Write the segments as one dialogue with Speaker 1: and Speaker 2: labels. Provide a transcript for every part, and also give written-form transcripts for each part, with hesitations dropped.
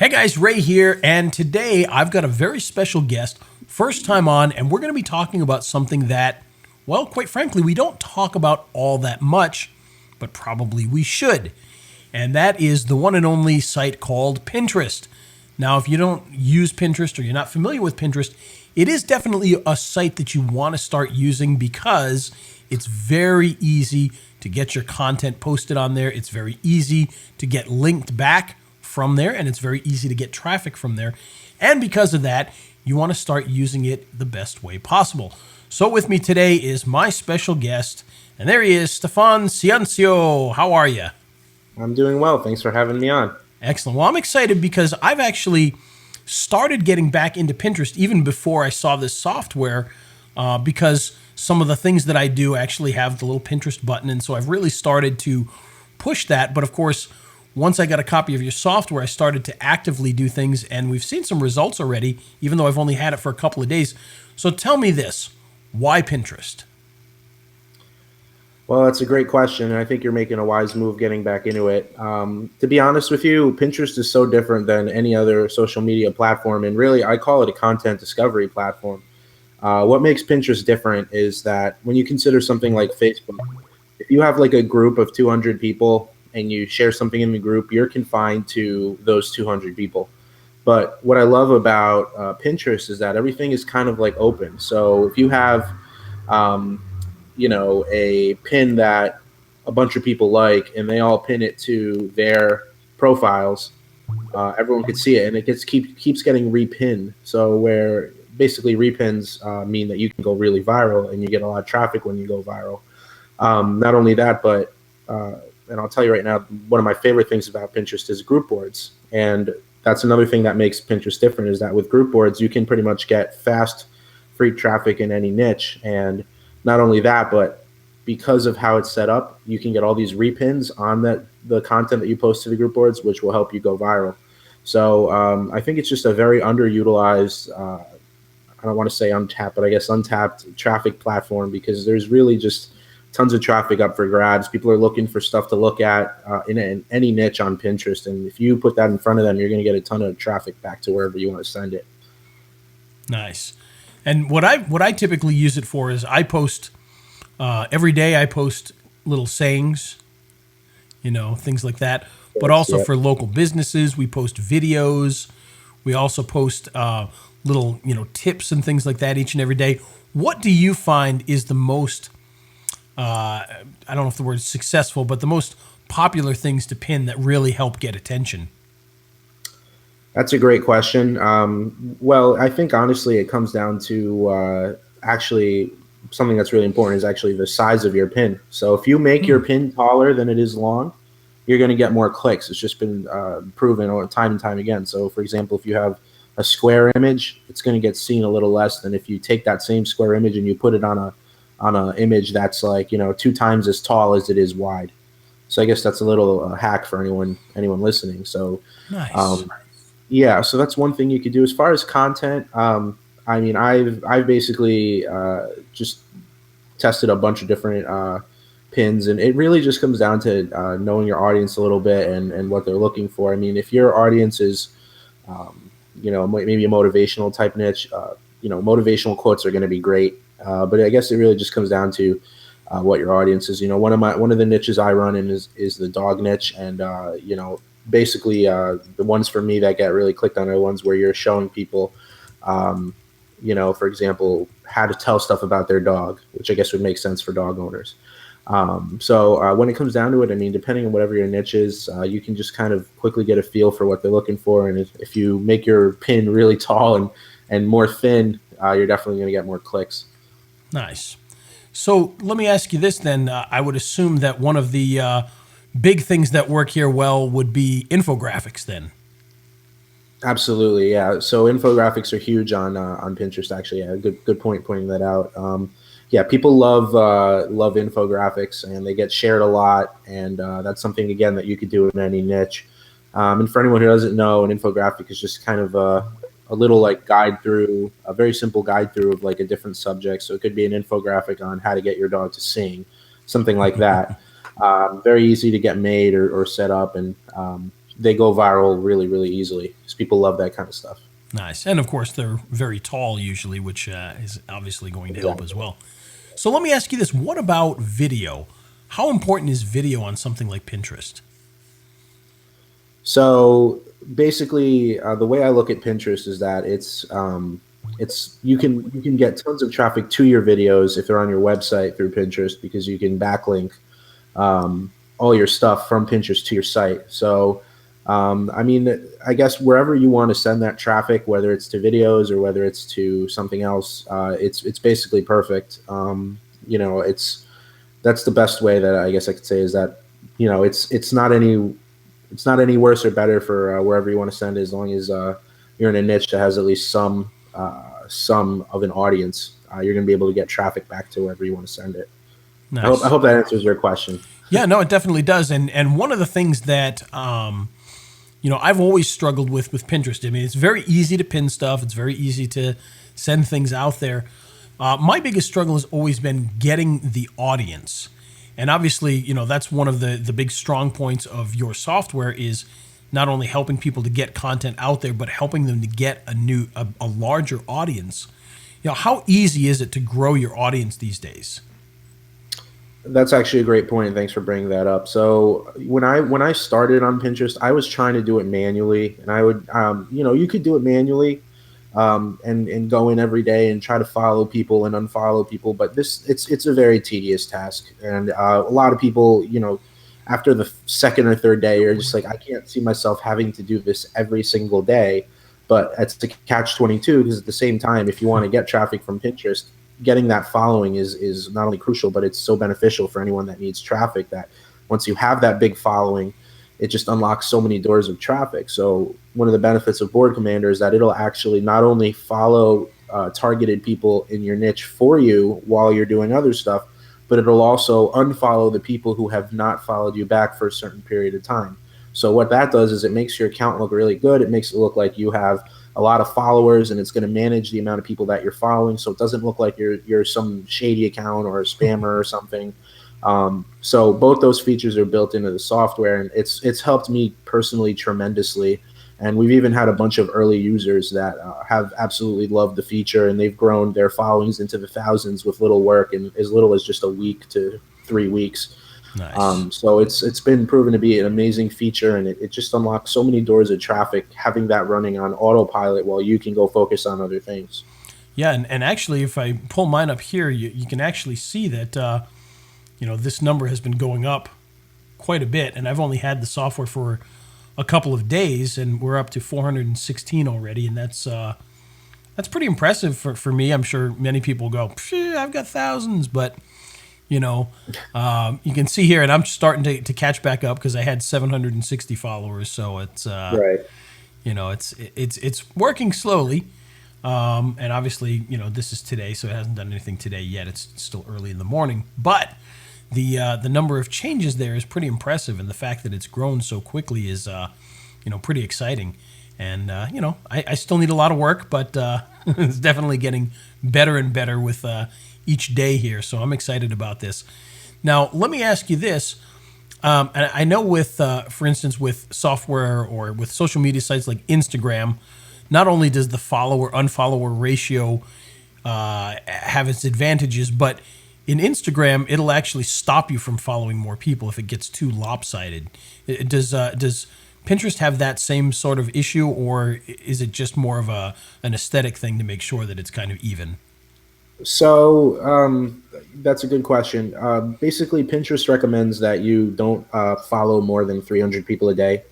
Speaker 1: Hey guys, Ray here, and today I've got a very special guest, first time on, and we're going to be talking about something that, well, quite frankly, we don't talk about all that much, but probably we should. And that is the one and only site called Pinterest. Now, if you don't use Pinterest or you're not familiar with Pinterest, it is definitely a site that you want to start using because it's very easy to get your content posted on there. It's very easy to get linked back from there, and it's very easy to get traffic from there. And because of that, you want to start using it the best way possible. So with me today is my special guest, and there he is, Stefan Ciancio. How are you?
Speaker 2: I'm doing well. Thanks for having me on.
Speaker 1: Excellent. Well, I'm excited because I've actually started getting back into Pinterest even before I saw this software because some of the things that I do actually have the little Pinterest button, and so I've really started to push that. But of course, once I got a copy of your software, I started to actively do things, and we've seen some results already, even though I've only had it for a couple of days. So tell me this, why Pinterest?
Speaker 2: Well, that's a great question, and I think you're making a wise move getting back into it. To be honest with you, Pinterest is so different than any other social media platform, and really, I call it a content discovery platform. What makes Pinterest different is that when you consider something like Facebook, if you have like a group of 200 people and you share something in the group, you're confined to those 200 people. But what I love about Pinterest is that everything is kind of like open. So if you have, a pin that a bunch of people like, and they all pin it to their profiles, everyone could see it, and it keeps getting repinned. So where basically repins mean that you can go really viral, and you get a lot of traffic when you go viral. Not only that, but and I'll tell you right now, one of my favorite things about Pinterest is group boards. And that's another thing that makes Pinterest different, is that with group boards, you can pretty much get fast, free traffic in any niche. And not only that, but because of how it's set up, you can get all these repins on the content that you post to the group boards, which will help you go viral. So I think it's just a very underutilized, I don't want to say untapped, but I guess untapped traffic platform, because there's really just tons of traffic up for grabs. People are looking for stuff to look at in any niche on Pinterest. And if you put that in front of them, you're going to get a ton of traffic back to wherever you want to send it.
Speaker 1: Nice. And what I typically use it for is I post every day. I post little sayings, things like that. But also for local businesses, we post videos. We also post little, tips and things like that each and every day. What do you find is the most I don't know if the word is successful, but the most popular things to pin that really help get attention?
Speaker 2: That's a great question. Well, I think honestly it comes down to actually something that's really important is actually the size of your pin. So if you make your pin taller than it is long, you're going to get more clicks. It's just been proven time and time again. So for example, if you have a square image, it's going to get seen a little less than if you take that same square image and you put it on an image that's like 2 times as tall as it is wide. So I guess that's a little hack for anyone listening. So
Speaker 1: nice.
Speaker 2: Yeah, so that's one thing you could do. As far as content, I mean, I've basically just tested a bunch of different pins, and it really just comes down to knowing your audience a little bit and what they're looking for. I mean, if your audience is maybe a motivational type niche, motivational quotes are going to be great. But I guess it really just comes down to what your audience is. One of the niches I run in is the dog niche, and basically the ones for me that get really clicked on are the ones where you're showing people, for example, how to tell stuff about their dog, which I guess would make sense for dog owners. So when it comes down to it, I mean, depending on whatever your niche is, you can just kind of quickly get a feel for what they're looking for. And if you make your pin really tall and more thin, you're definitely going to get more clicks.
Speaker 1: Nice. So let me ask you this then. I would assume that one of the big things that work here well would be infographics then.
Speaker 2: Absolutely, yeah. So infographics are huge on Pinterest. Actually, yeah, good point pointing that out. Yeah, people love infographics, and they get shared a lot. And that's something again that you could do in any niche. And for anyone who doesn't know, an infographic is just kind of a little like a very simple guide through of like a different subject. So it could be an infographic on how to get your dog to sing, something like that. Very easy to get made or set up, and they go viral really, really easily because people love that kind of stuff.
Speaker 1: Nice. And of course, they're very tall usually, which is obviously going to help as
Speaker 2: Exactly.
Speaker 1: well. So let me ask you this. What about video? How important is video on something like Pinterest?
Speaker 2: So basically, the way I look at Pinterest is that it's you can get tons of traffic to your videos if they're on your website through Pinterest because you can backlink all your stuff from Pinterest to your site. So I mean, I guess wherever you want to send that traffic, whether it's to videos or whether it's to something else, it's basically perfect. You know, that's the best way that I guess I could say is that you know it's not any worse or better for wherever you want to send it, as long as you're in a niche that has at least some of an audience. You're going to be able to get traffic back to wherever you want to send it. I
Speaker 1: Nice.
Speaker 2: hope that answers your question.
Speaker 1: Yeah, no, it definitely does. And one of the things that I've always struggled with Pinterest. I mean, it's very easy to pin stuff. It's very easy to send things out there. My biggest struggle has always been getting the audience. And obviously, that's one of the big strong points of your software is not only helping people to get content out there, but helping them to get a larger audience. How easy is it to grow your audience these days?
Speaker 2: That's actually a great point, and thanks for bringing that up. So when I started on Pinterest, I was trying to do it manually, and I would you could do it manually, and go in every day and try to follow people and unfollow people, but it's a very tedious task, and a lot of people after the second or third day are just like, I can't see myself having to do this every single day. But it's the catch 22 because at the same time, if you want to get traffic from Pinterest, getting that following is not only crucial, but it's so beneficial for anyone that needs traffic that once you have that big following, it just unlocks so many doors of traffic. So one of the benefits of Board Commander is that it'll actually not only follow targeted people in your niche for you while you're doing other stuff, but it'll also unfollow the people who have not followed you back for a certain period of time. So what that does is it makes your account look really good. It makes it look like you have a lot of followers, and it's going to manage the amount of people that you're following, so it doesn't look like you're some shady account or a spammer or something. So both those features are built into the software, and it's helped me personally tremendously. And we've even had a bunch of early users that have absolutely loved the feature, and they've grown their followings into the thousands with little work and as little as just a week to 3 weeks.
Speaker 1: Nice.
Speaker 2: So it's been proven to be an amazing feature, and it just unlocks so many doors of traffic, having that running on autopilot while you can go focus on other things.
Speaker 1: Yeah, and actually, if I pull mine up here, you can actually see that this number has been going up quite a bit, and I've only had the software for a couple of days, and we're up to 416 already, and that's pretty impressive for me. I'm sure many people go, I've got thousands, but you can see here, and I'm starting to catch back up because I had 760 followers, so it's
Speaker 2: Right.
Speaker 1: it's working slowly. And obviously, this is today, so it hasn't done anything today yet. It's still early in the morning, but the number of changes there is pretty impressive, and the fact that it's grown so quickly is pretty exciting. And I still need a lot of work, but it's definitely getting better and better with each day here. So I'm excited about this. Now, let me ask you this. And I know with, for instance, with software or with social media sites like Instagram, not only does the follower-unfollower ratio have its advantages, but in Instagram, it'll actually stop you from following more people if it gets too lopsided. Does Pinterest have that same sort of issue, or is it just more of an aesthetic thing to make sure that it's kind of even?
Speaker 2: So that's a good question. Basically, Pinterest recommends that you don't follow more than 300 people a day.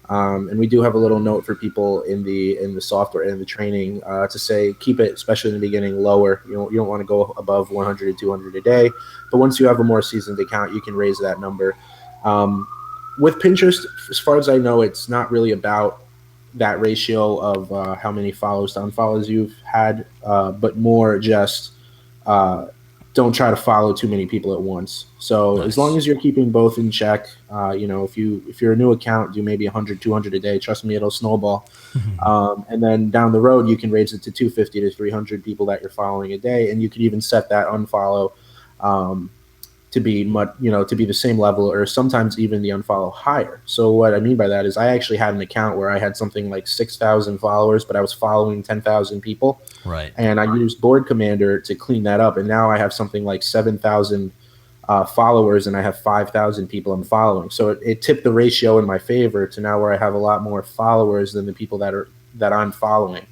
Speaker 2: And we do have a little note for people in the software and the training to say keep it, especially in the beginning, lower. You don't want to go above 100 to 200 a day. But once you have a more seasoned account, you can raise that number. With Pinterest, as far as I know, it's not really about that ratio of how many follows to unfollows you've had, but more just don't try to follow too many people at once. So as long
Speaker 1: Nice.
Speaker 2: as you're keeping both in check, if you're a new account, do maybe 100, 200 a day. Trust me, it'll snowball. And then down the road, you can raise it to 250 to 300 people that you're following a day, and you can even set that unfollow to be much, to be the same level, or sometimes even the unfollow higher. So what I mean by that is I actually had an account where I had something like 6,000 followers, but I was following 10,000 people.
Speaker 1: Right.
Speaker 2: And I used Board Commander to clean that up. And now I have something like 7,000 followers, and I have 5,000 people I'm following. So it tipped the ratio in my favor to now where I have a lot more followers than the people that I'm following.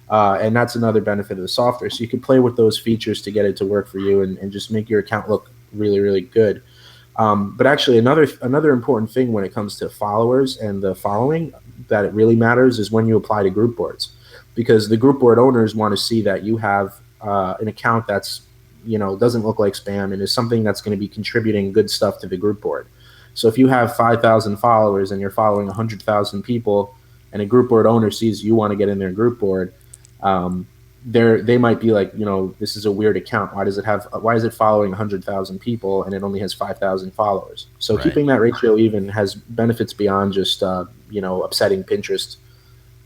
Speaker 2: And that's another benefit of the software. So you can play with those features to get it to work for you, and just make your account look really, really good. But actually, another important thing when it comes to followers and the following that it really matters is when you apply to group boards, because the group board owners want to see that you have an account that's, doesn't look like spam and is something that's going to be contributing good stuff to the group board. So if you have 5,000 followers and you're following 100,000 people, and a group board owner sees you want to get in their group board, they might be like, this is a weird account. Why is it following 100,000 people and it only has 5,000 followers? So
Speaker 1: Right.
Speaker 2: keeping that ratio even has benefits beyond just, upsetting Pinterest,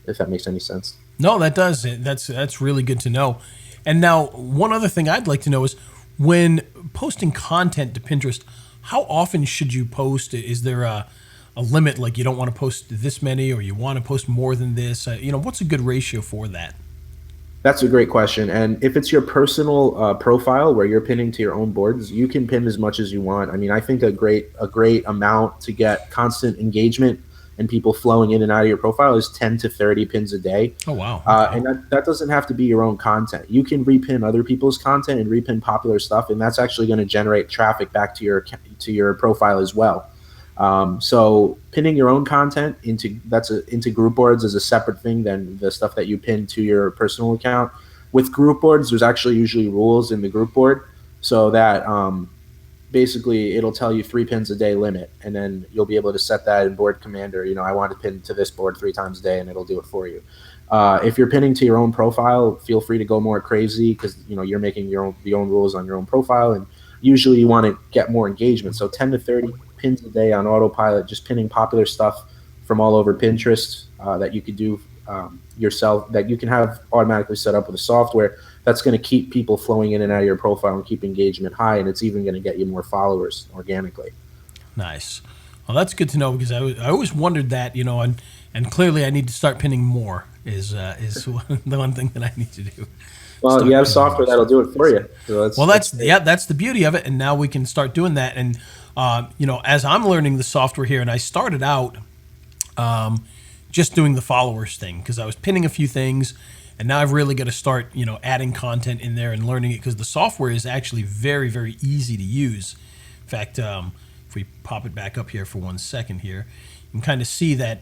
Speaker 2: if that makes any sense.
Speaker 1: No, that does. That's really good to know. And now, one other thing I'd like to know is when posting content to Pinterest, how often should you post? Is there a limit, like you don't want to post this many, or you want to post more than this? What's a good ratio for that?
Speaker 2: That's a great question. And if it's your personal profile where you're pinning to your own boards, you can pin as much as you want. I mean, I think a great amount to get constant engagement and people flowing in and out of your profile is 10 to 30 pins a day.
Speaker 1: Oh, wow. Okay.
Speaker 2: And that doesn't have to be your own content. You can repin other people's content and repin popular stuff, and that's actually going to generate traffic back to your profile as well. So pinning your own content into group boards is a separate thing than the stuff that you pin to your personal account. With group boards, there's actually usually rules in the group board, so that basically it'll tell you 3 pins a day limit, and then you'll be able to set that in Board Commander. I want to pin to this board 3 times a day, and it'll do it for you. If you're pinning to your own profile, feel free to go more crazy, because you're making the own rules on your own profile, and usually you want to get more engagement. So 10 to 30 pins a day on autopilot, just pinning popular stuff from all over Pinterest that you could do yourself, that you can have automatically set up with the software. That's going to keep people flowing in and out of your profile and keep engagement high, and it's even going to get you more followers organically.
Speaker 1: Nice. Well, that's good to know, because I always wondered that, and clearly I need to start pinning more is the one thing that I need to do.
Speaker 2: Well, you have software that'll do it for you. So
Speaker 1: that's the beauty of it, and now we can start doing that. And as I'm learning the software here, and I started out just doing the followers thing, because I was pinning a few things, and now I've really got to start adding content in there and learning it, because the software is actually very, very easy to use. In fact, if we pop it back up here for 1 second here, you can kind of see that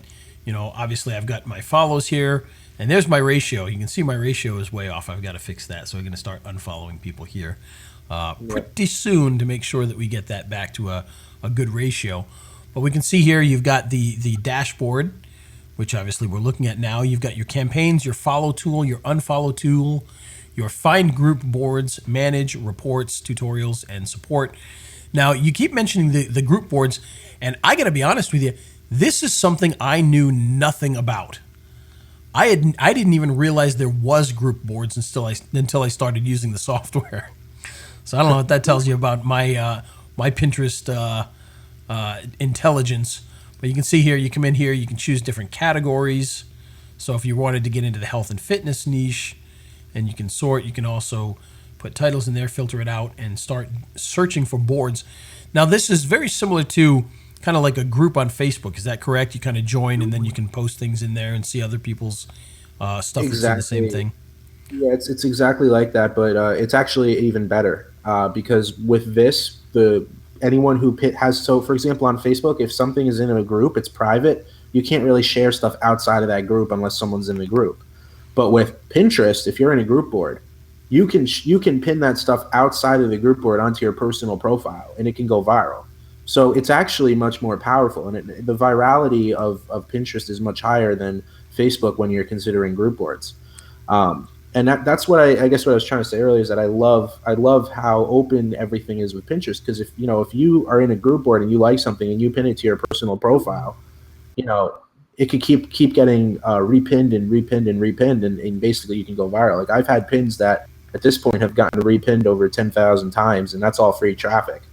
Speaker 1: obviously I've got my follows here. And there's my ratio. You can see my ratio is way off. I've got to fix that. So I'm going to start unfollowing people here pretty soon to make sure that we get that back to a good ratio. But we can see here you've got the dashboard, which obviously we're looking at now. You've got your campaigns, your follow tool, your unfollow tool, your find group boards, manage, reports, tutorials, and support. Now, you keep mentioning the group boards, and I got to be honest with you, this is something I knew nothing about. I didn't even realize there was group boards until I started using the software. So I don't know what that tells you about my Pinterest intelligence. But you can see here, you come in here, you can choose different categories. So if you wanted to get into the health and fitness niche, and you can sort, you can also put titles in there, filter it out, and start searching for boards. Now this is very similar to kind of like a group on Facebook. Is that correct? You kind of join, and then you can post things in there and see other people's stuff that's in the same thing.
Speaker 2: Yeah, it's exactly like that, but it's actually even better because with this, anyone who has, so for example on Facebook, if something is in a group, it's private. You can't really share stuff outside of that group unless someone's in the group. But with Pinterest, if you're in a group board, you can pin that stuff outside of the group board onto your personal profile, and it can go viral. So it's actually much more powerful, and the virality of Pinterest is much higher than Facebook when you're considering group boards. And that's what I guess what I was trying to say earlier is that I love how open everything is with Pinterest, because if you are in a group board and you like something and you pin it to your personal profile, it could keep getting repinned and repinned and repinned, and basically you can go viral. Like I've had pins that at this point have gotten repinned over 10,000 times, and that's all free traffic.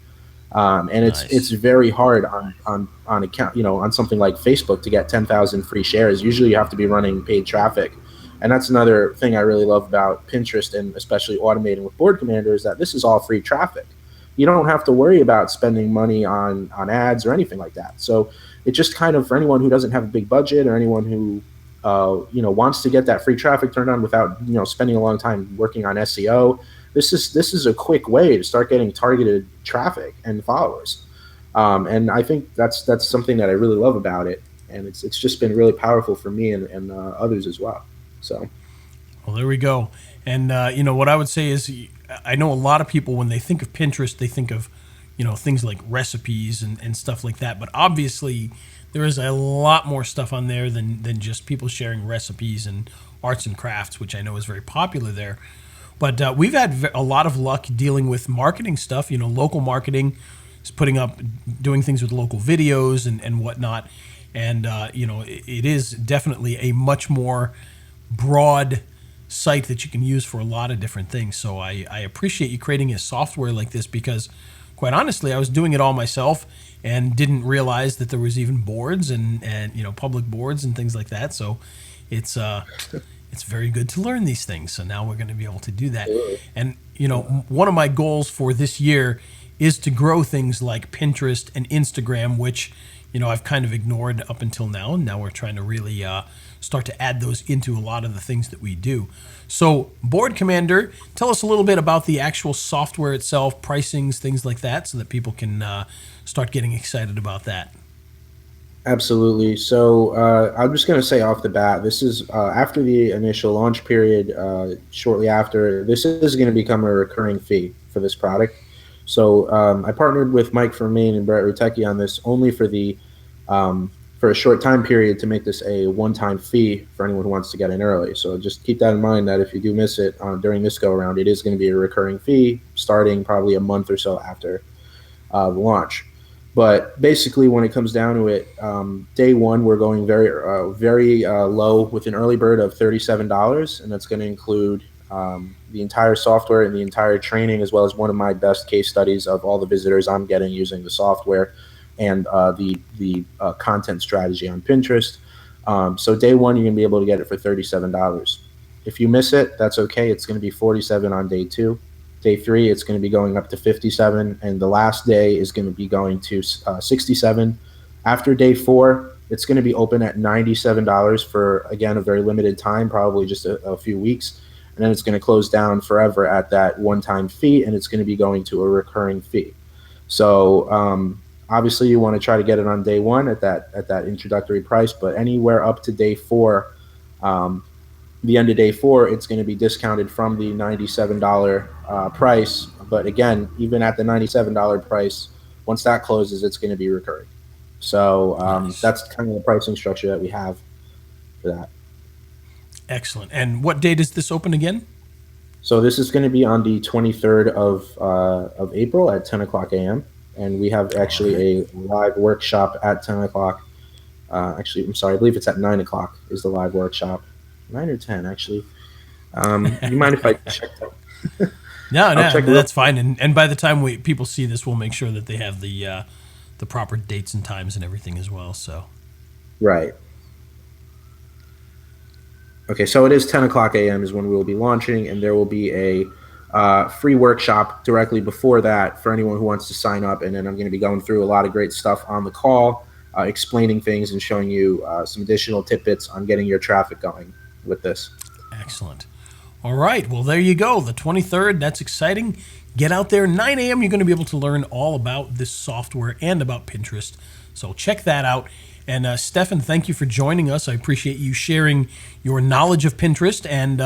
Speaker 2: And it's
Speaker 1: Nice.
Speaker 2: very hard on account, on something like Facebook to get 10,000 free shares. Usually you have to be running paid traffic. And that's another thing I really love about Pinterest, and especially automating with Board Commander, is that this is all free traffic. You don't have to worry about spending money on ads or anything like that. So it just kind of, for anyone who doesn't have a big budget, or anyone who wants to get that free traffic turned on without spending a long time working on SEO. This is a quick way to start getting targeted traffic and followers, and I think that's something that I really love about it, and it's just been really powerful for me and others as well. So,
Speaker 1: Well, there we go. And what I would say is, I know a lot of people, when they think of Pinterest, they think of things like recipes and stuff like that. But obviously, there is a lot more stuff on there than just people sharing recipes and arts and crafts, which I know is very popular there. But we've had a lot of luck dealing with marketing stuff. Local marketing is doing things with local videos and whatnot. And it is definitely a much more broad site that you can use for a lot of different things. So I appreciate you creating a software like this, because quite honestly, I was doing it all myself and didn't realize that there was even boards and public boards and things like that. So it's very good to learn these things. So now we're going to be able to do that. And one of my goals for this year is to grow things like Pinterest and Instagram, which I've kind of ignored up until now. And now we're trying to really start to add those into a lot of the things that we do. So, Board Commander, tell us a little bit about the actual software itself, pricings, things like that, so that people can start getting excited about that.
Speaker 2: absolutely. So I'm just going to say off the bat, this is after the initial launch period. Shortly after, this is going to become a recurring fee for this product. So I partnered with Mike from Maine and Brett Rutecki on this only for a short time period, to make this a one-time fee for anyone who wants to get in early. So just keep that in mind, that if you do miss it during this go-around, it is going to be a recurring fee starting probably a month or so after the launch. But basically, when it comes down to it, day one, we're going very low with an early bird of $37, and that's going to include the entire software and the entire training, as well as one of my best case studies of all the visitors I'm getting using the software, and the content strategy on Pinterest. So day one, you're going to be able to get it for $37. If you miss it, that's okay. It's going to be $47 on day two. Day three, it's going to be going up to $57, and the last day is going to be going to $67. After day four, it's going to be open at $97 for, again, a very limited time, probably just a few weeks. And then it's going to close down forever at that one-time fee, and it's going to be going to a recurring fee. So obviously, you want to try to get it on day one at that introductory price, but anywhere up to day four, the end of day four, it's going to be discounted from the $97 price. But again, even at the $97 price, once that closes, it's going to be recurring. So
Speaker 1: Nice.
Speaker 2: that's kind of the pricing structure that we have for that.
Speaker 1: Excellent. And what day does this open again?
Speaker 2: So this is going to be on the 23rd of April at 10 o'clock a.m. And we have actually a live workshop at 10 o'clock. Actually, I'm sorry, I believe it's at 9 o'clock is the live workshop. 9 or 10, actually. You mind if I check that?
Speaker 1: No,
Speaker 2: check
Speaker 1: that's fine. And by the time people see this, we'll make sure that they have the proper dates and times and everything as well. So
Speaker 2: Right. Okay, so it is 10 o'clock a.m. is when we will be launching, and there will be a free workshop directly before that for anyone who wants to sign up. And then I'm going to be going through a lot of great stuff on the call, explaining things and showing you some additional tidbits on getting your traffic going with this.
Speaker 1: excellent. All right. Well, there you go. The 23rd. That's exciting. Get out there. 9 a.m. You're going to be able to learn all about this software and about Pinterest. So check that out. And Stefan, thank you for joining us. I appreciate you sharing your knowledge of Pinterest, and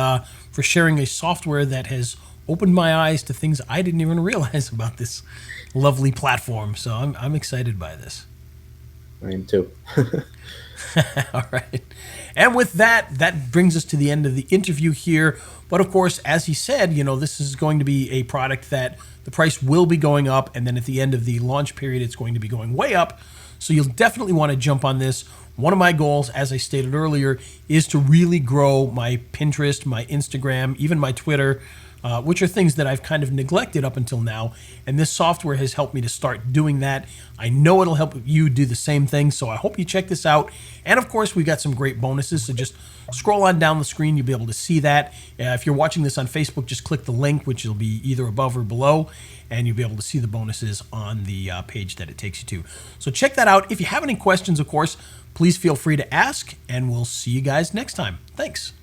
Speaker 1: for sharing a software that has opened my eyes to things I didn't even realize about this lovely platform. So I'm excited by this.
Speaker 2: I am too.
Speaker 1: All right. And with that brings us to the end of the interview here. But of course, as he said, this is going to be a product that the price will be going up. And then at the end of the launch period, it's going to be going way up. So you'll definitely want to jump on this. One of my goals, as I stated earlier, is to really grow my Pinterest, my Instagram, even my Twitter, which are things that I've kind of neglected up until now. And this software has helped me to start doing that. I know it'll help you do the same thing, so I hope you check this out. And of course, we got some great bonuses, so just scroll on down the screen. You'll be able to see that. If you're watching this on Facebook, just click the link, which will be either above or below, and you'll be able to see the bonuses on the page that it takes you to. So check that out. If you have any questions, of course, please feel free to ask, and we'll see you guys next time. Thanks.